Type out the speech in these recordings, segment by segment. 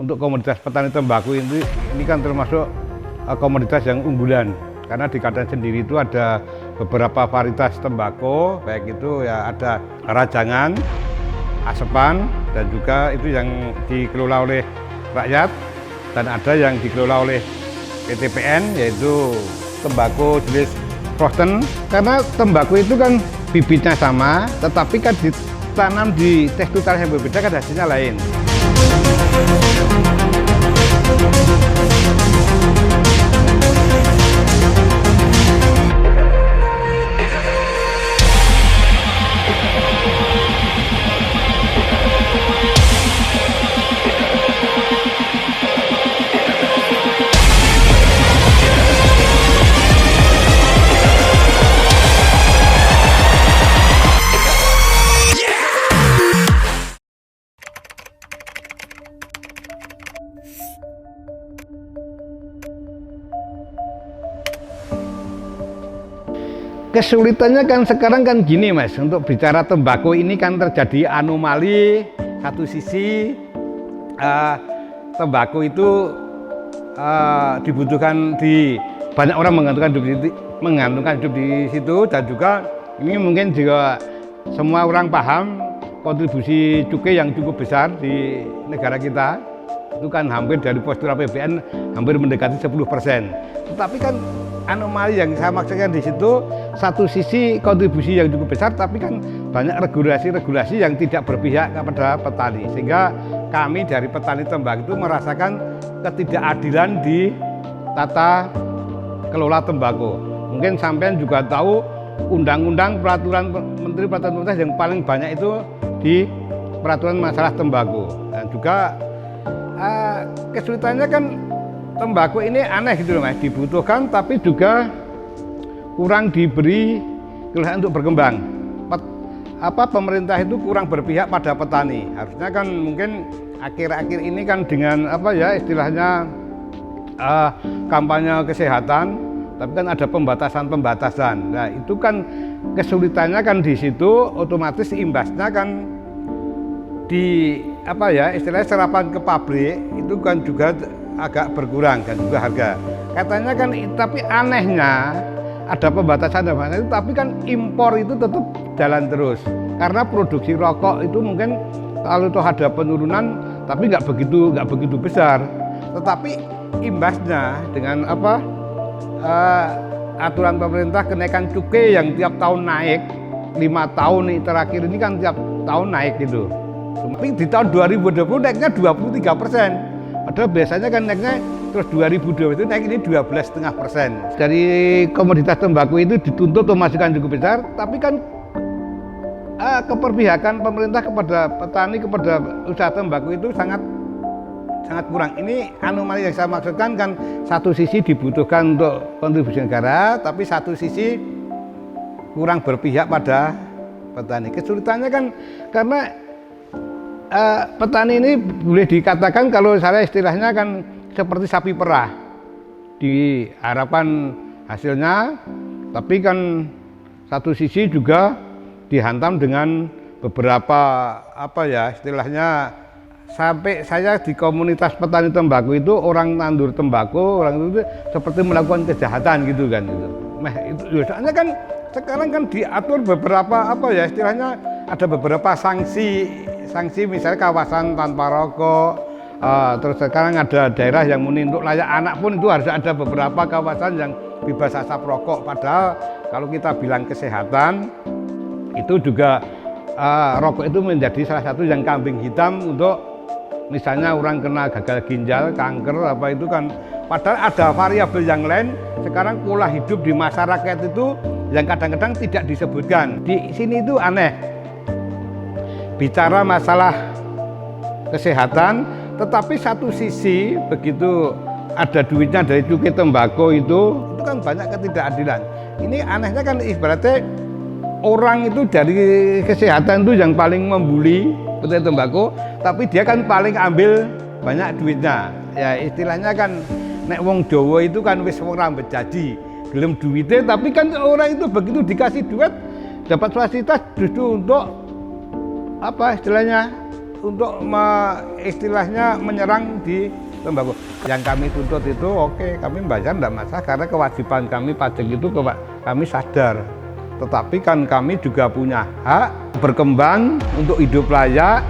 Untuk komoditas petani tembakau ini kan termasuk komoditas yang unggulan karena di Klaten sendiri itu ada beberapa varietas tembakau, baik itu ya ada rajangan, asepan, dan juga itu yang dikelola oleh rakyat, dan ada yang dikelola oleh PTPN yaitu tembakau jenis frosten. Karena tembakau itu kan bibitnya sama, tetapi kan ditanam di tekstur tanah yang berbeda kan hasilnya lain. Kesulitannya kan sekarang kan gini Mas, untuk bicara tembakau ini kan terjadi anomali. Satu sisi tembakau itu dibutuhkan banyak orang menggantungkan hidup di situ, dan juga ini mungkin juga semua orang paham kontribusi cukai yang cukup besar di negara kita. Itu kan hampir dari postur APBN hampir mendekati 10%. Tetapi kan anomali yang saya maksudkan di situ, satu sisi kontribusi yang cukup besar, tapi kan banyak regulasi-regulasi yang tidak berpihak kepada petani, sehingga kami dari petani tembakau itu merasakan ketidakadilan di tata kelola tembakau. Mungkin sampean juga tahu undang-undang peraturan menteri peraturan pemerintah yang paling banyak itu di peraturan masalah tembakau, dan juga kesulitannya kan tembakau ini aneh gitu loh Mas, dibutuhkan tapi juga kurang diberi keleluasaan untuk berkembang. Pemerintah itu kurang berpihak pada petani. Harusnya kan mungkin akhir-akhir ini kan dengan istilahnya kampanye kesehatan, tapi kan ada pembatasan-pembatasan. Nah, itu kan kesulitannya kan di situ, otomatis imbasnya kan di istilahnya serapan ke pabrik itu kan juga agak berkurang, dan juga harga. Katanya kan, tapi anehnya ada pembatasan itu, tapi kan impor itu tetap jalan terus. Karena produksi rokok itu mungkin kalau toh ada penurunan, tapi nggak begitu besar. Tetapi imbasnya dengan aturan pemerintah kenaikan cukai yang tiap tahun naik, 5 tahun terakhir ini kan tiap tahun naik gitu. Tapi di tahun 2020 naiknya 23%. Padahal biasanya kan naiknya terus 2020 itu naik ini 12,5%. Dari komoditas tembakau itu dituntut memasukkan cukup besar, tapi kan keperpihakan pemerintah kepada petani, kepada usaha tembakau itu sangat kurang. Ini anomali yang saya maksudkan kan, satu sisi dibutuhkan untuk kontribusi negara, tapi satu sisi kurang berpihak pada petani. Kesulitannya kan karena petani ini boleh dikatakan kalau saya istilahnya kan seperti sapi perah, diharapkan hasilnya, tapi kan satu sisi juga dihantam dengan beberapa istilahnya, sampai saya di komunitas petani tembakau itu orang nandur tembakau, orang itu seperti melakukan kejahatan gitu kan gitu. Itu soalnya kan sekarang kan diatur beberapa istilahnya ada beberapa sanksi misalnya kawasan tanpa rokok, terus sekarang ada daerah yang untuk layak anak pun itu harus ada beberapa kawasan yang bebas asap rokok. Padahal kalau kita bilang kesehatan itu juga rokok itu menjadi salah satu yang kambing hitam untuk misalnya orang kena gagal ginjal, kanker itu kan. Padahal ada variabel yang lain. Sekarang pola hidup di masyarakat itu yang kadang-kadang tidak disebutkan. Di sini itu aneh. Bicara masalah kesehatan, tetapi satu sisi begitu ada duitnya dari cukai tembakau itu kan banyak ketidakadilan. Ini anehnya kan ibaratnya orang itu dari kesehatan itu yang paling membuli petani tembakau, tapi dia kan paling ambil banyak duitnya. Ya istilahnya kan nek wong Jawa itu kan wis ora bejaji, gelem duitnya, tapi kan orang itu begitu dikasih duit dapat fasilitas justru untuk istilahnya untuk istilahnya menyerang di tembakau. Yang kami tuntut itu oke, kami bayar tidak masalah karena kewajiban kami pajak itu kami sadar. Tetapi kan kami juga punya hak berkembang untuk hidup layak.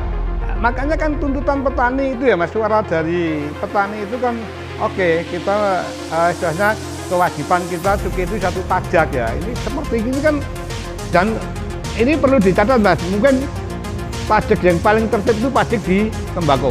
Makanya kan tuntutan petani itu ya Mas, suara dari petani itu kan oke, kita istilahnya kewajiban kita cukai itu satu pajak ya. Ini seperti ini kan, dan ini perlu dicatat Mas, mungkin pajak yang paling tertib itu pajak di tembakau.